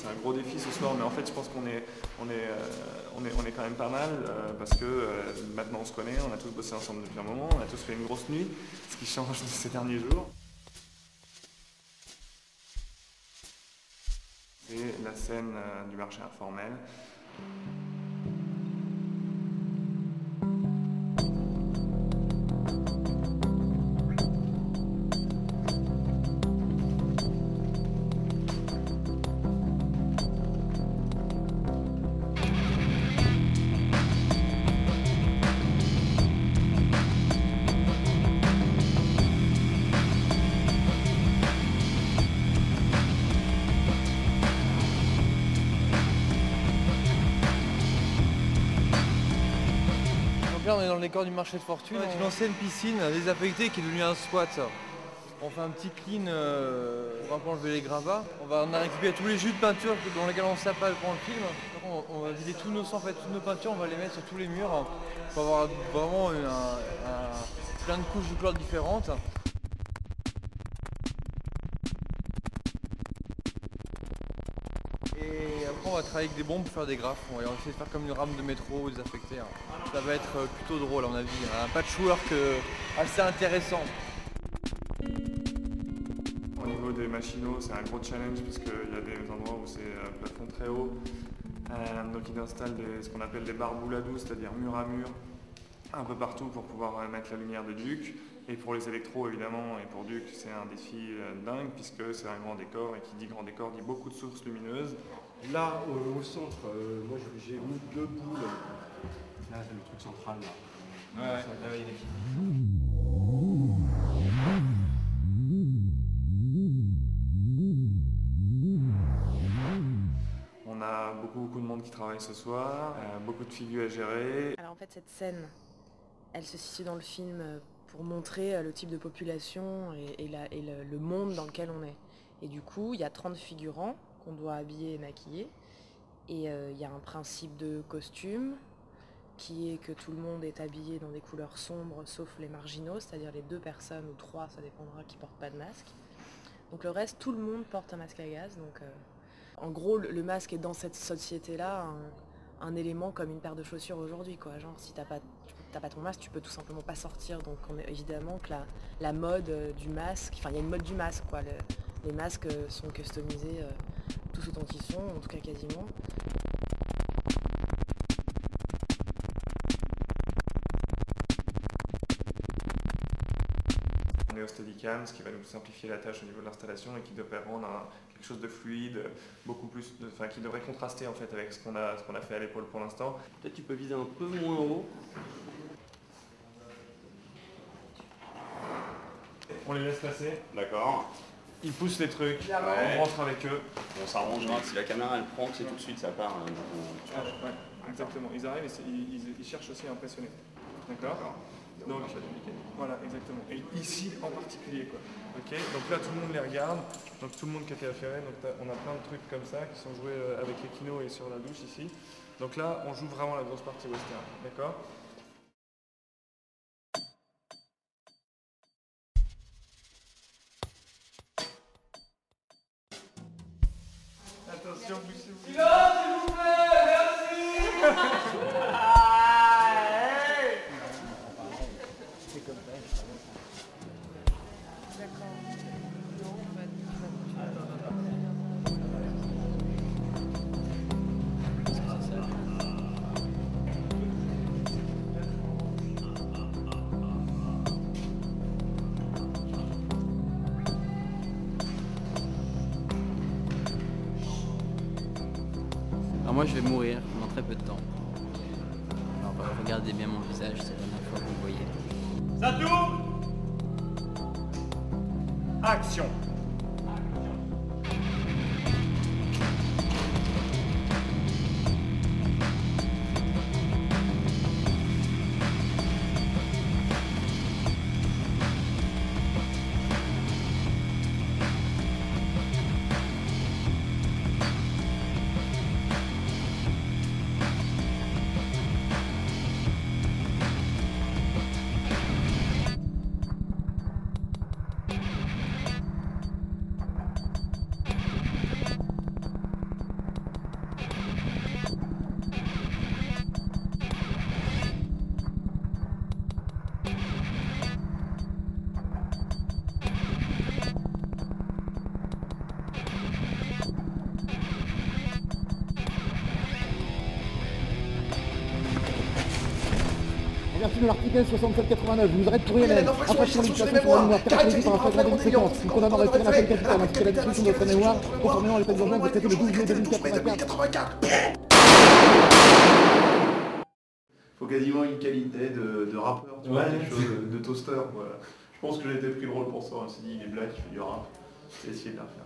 c'est un gros défi ce soir, mais en fait je pense qu'on est quand même pas mal parce que maintenant on se connaît, on a tous bossé ensemble depuis un moment, on a tous fait une grosse nuit, ce qui change de ces derniers jours. C'est la scène du marché informel. Là on est dans le décor du marché de fortune, une ancienne piscine désaffectée qui est devenue un squat. On fait un petit clean pour un peu enlever les gravats. On a récupéré tous les jus de peinture dans lesquels on s'appelle pendant le film. Donc on va vider tous nos sangs, en fait, toutes nos peintures, on va les mettre sur tous les murs pour avoir vraiment plein de couches de couleurs différentes. Et après on va travailler avec des bombes pour faire des graphes. On va essayer de faire comme une rame de métro désaffectée. Ça va être plutôt drôle à mon avis. Un patchwork assez intéressant. Au niveau des machinaux, c'est un gros challenge parce qu'il y a des endroits où c'est plafond très haut. Donc ils installent ce qu'on appelle des barres bouladou, c'est-à-dire mur à mur, un peu partout pour pouvoir mettre la lumière de Duke. Et pour les électros évidemment, et pour Duke c'est un défi dingue puisque c'est un grand décor et qui dit grand décor dit beaucoup de sources lumineuses. Là au centre, moi j'ai mis 2 boules. Là c'est le truc central là. Ouais, là, il est... On a beaucoup de monde qui travaille ce soir, beaucoup de figures à gérer. Alors en fait cette scène, elle se situe dans le film pour montrer le type de population et le monde dans lequel on est. Et du coup, il y a 30 figurants qu'on doit habiller et maquiller. Et il y a un principe de costume qui est que tout le monde est habillé dans des couleurs sombres sauf les marginaux, c'est-à-dire les 2 personnes ou 3, ça dépendra, qui ne portent pas de masque. Donc le reste, tout le monde porte un masque à gaz. Donc, en gros, le masque est dans cette société-là un élément comme une paire de chaussures aujourd'hui, quoi. Genre si t'as pas ton masque, tu peux tout simplement pas sortir. Donc évidemment que la mode du masque, enfin il y a une mode du masque, quoi. Les masques sont customisés tous autant qu'ils sont, en tout cas quasiment. On est au Steadicam, ce qui va nous simplifier la tâche au niveau de l'installation et qui devrait rendre quelque chose de fluide, beaucoup plus, qui devrait contraster en fait avec ce qu'on a fait à l'épaule pour l'instant. Peut-être tu peux viser un peu moins haut. On les laisse passer. D'accord. Ils poussent les trucs, Ouais. on rentre avec eux. On s'arrangera, si la caméra elle prend, c'est tout de suite ça part. Ouais, exactement. Ils arrivent et ils cherchent aussi à impressionner. D'accord. Donc, voilà, exactement. Et ici en particulier, quoi. Ok. Donc là, tout le monde les regarde. Donc tout le monde qui a été affairé. Donc on a plein de trucs comme ça qui sont joués avec les kinos et sur la douche ici. Donc là, on joue vraiment la grosse partie western. D'accord. Attention, bougez-vous. Silence, s'il vous plaît, merci. Alors moi je vais mourir dans très peu de temps. Alors regardez bien mon visage, c'est la dernière fois que vous le voyez. Ça tourne. Action. En vertu de l'article 6789, je vous arrête pour rien. Infraction de l'utilisation sur la mémoire caractérisée par un flagrant délit de séquence. Nous condamnons à retirer la peine capitale ainsi que la destruction de votre mémoire, conformément à l'état d'urgence décrété le 12 mai 2084. Faut quasiment une qualité de rappeur, tu vois, quelque chose de toaster. Voilà. Je pense que j'ai été pris de rôle pour ça. On s'est dit, il est black, il fait du rap. J'ai essayé de la faire.